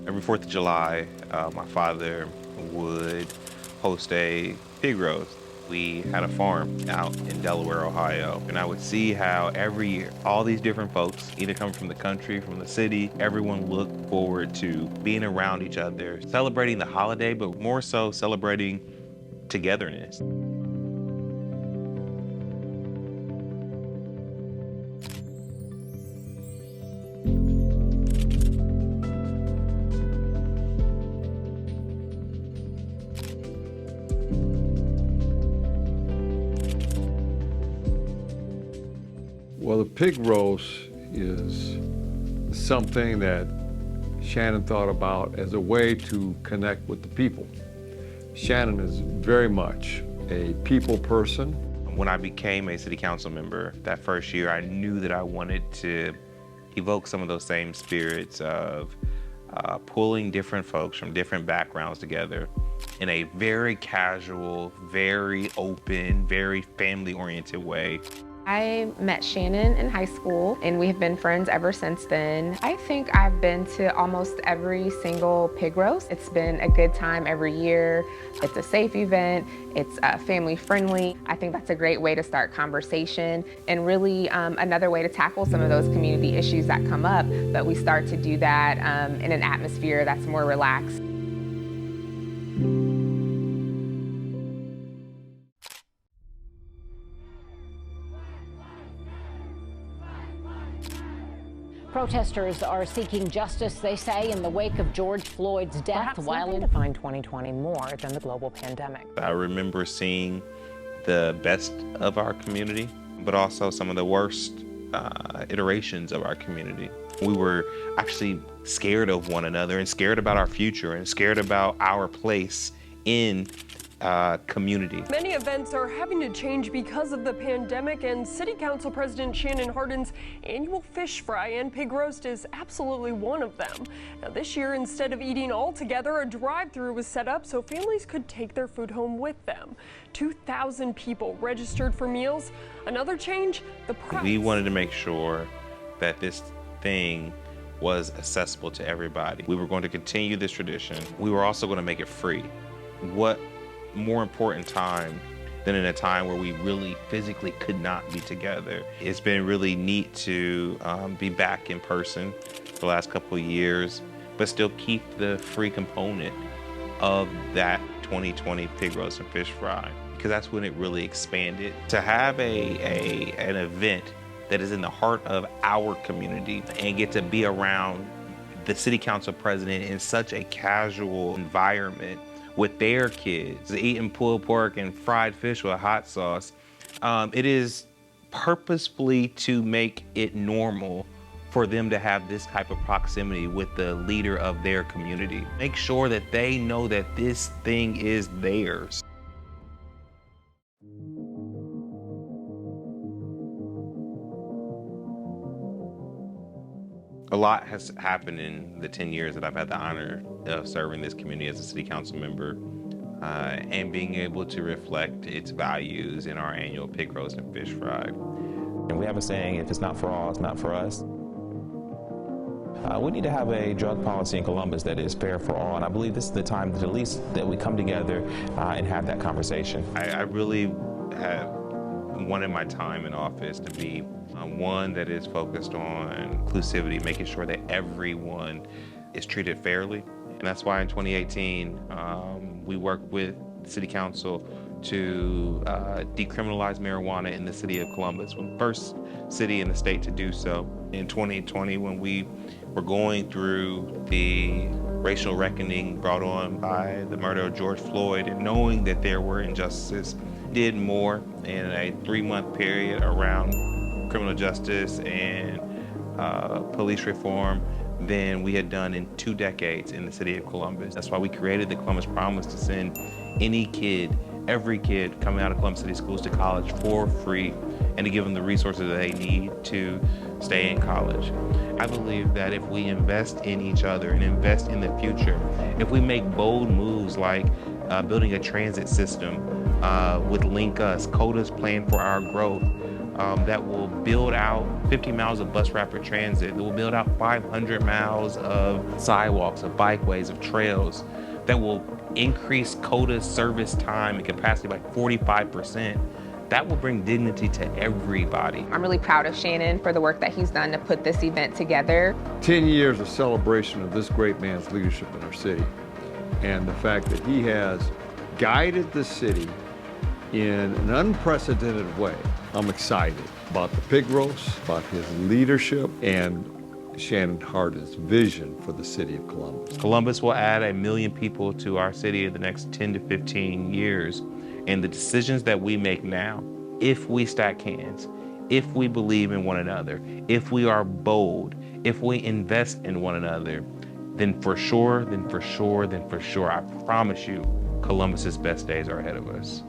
Every 4th of July, my father would host a pig roast. We had a farm out in Delaware, Ohio, and I would see how every year, all these different folks, either coming from the country, from the city, everyone looked forward to being around each other, celebrating the holiday, but more so celebrating togetherness. Well, the pig roast is something that Shannon thought about as a way to connect with the people. Shannon is very much a people person. When I became a city council member that first year, I knew that I wanted to evoke some of those same spirits of pulling different folks from different backgrounds together in a very casual, very open, very family-oriented way. I met Shannon in high school, and we have been friends ever since then. I think I've been to almost every single pig roast. It's been a good time every year. It's a safe event. It's family friendly. I think that's a great way to start conversation and really another way to tackle some of those community issues that come up, but we start to do that in an atmosphere that's more relaxed. Protesters are seeking justice, they say, in the wake of George Floyd's death. Perhaps nothing defined 2020 more than the global pandemic. I remember seeing the best of our community, but also some of the worst iterations of our community. We were actually scared of one another and scared about our future and scared about our place in community. Many events are having to change because of the pandemic, and City Council President Shannon Hardin's annual fish fry and pig roast is absolutely one of them. Now this year, instead of eating all together, a drive-through was set up so families could take their food home with them. 2,000 people registered for meals. Another change, the price. We wanted to make sure that this thing was accessible to everybody. We were going to continue this tradition. We were also going to make it free. What more important time than in a time where we really physically could not be together. It's been really neat to be back in person for the last couple of years, but still keep the free component of that 2020 pig roast and fish fry, because that's when it really expanded. To have an event that is in the heart of our community and get to be around the city council president in such a casual environment with their kids, eating pulled pork and fried fish with hot sauce. It is purposefully to make it normal for them to have this type of proximity with the leader of their community. Make sure that they know that this thing is theirs. A lot has happened in the 10 years that I've had the honor of serving this community as a city council member and being able to reflect its values in our annual pig roast and fish fry. And we have a saying, if it's not for all, it's not for us. We need to have a drug policy in Columbus that is fair for all, and I believe this is the time at least that we come together and have that conversation. I really have wanted my time in office to be one that is focused on inclusivity, making sure that everyone is treated fairly. And that's why in 2018, we worked with the City Council to decriminalize marijuana in the city of Columbus. We're the first city in the state to do so. In 2020, when we were going through the racial reckoning brought on by the murder of George Floyd, and knowing that there were injustices, did more in a 3-month period around criminal justice and police reform than we had done in 2 decades in the city of Columbus. That's why we created the Columbus Promise, to send any kid, every kid coming out of Columbus City Schools to college for free, and to give them the resources that they need to stay in college. I believe that if we invest in each other and invest in the future, if we make bold moves like building a transit system with Link Us, CODA's plan for our growth, that will build out 50 miles of bus rapid transit, that will build out 500 miles of sidewalks, of bikeways, of trails, that will increase COTA service time and capacity by 45%. That will bring dignity to everybody. I'm really proud of Shannon for the work that he's done to put this event together. 10 years of celebration of this great man's leadership in our city, and the fact that he has guided the city in an unprecedented way. I'm excited about the pig roast, about his leadership, and Shannon Hardin's vision for the city of Columbus. Columbus will add 1 million people to our city in the next 10 to 15 years. And the decisions that we make now, if we stack hands, if we believe in one another, if we are bold, if we invest in one another, then for sure, I promise you, Columbus's best days are ahead of us.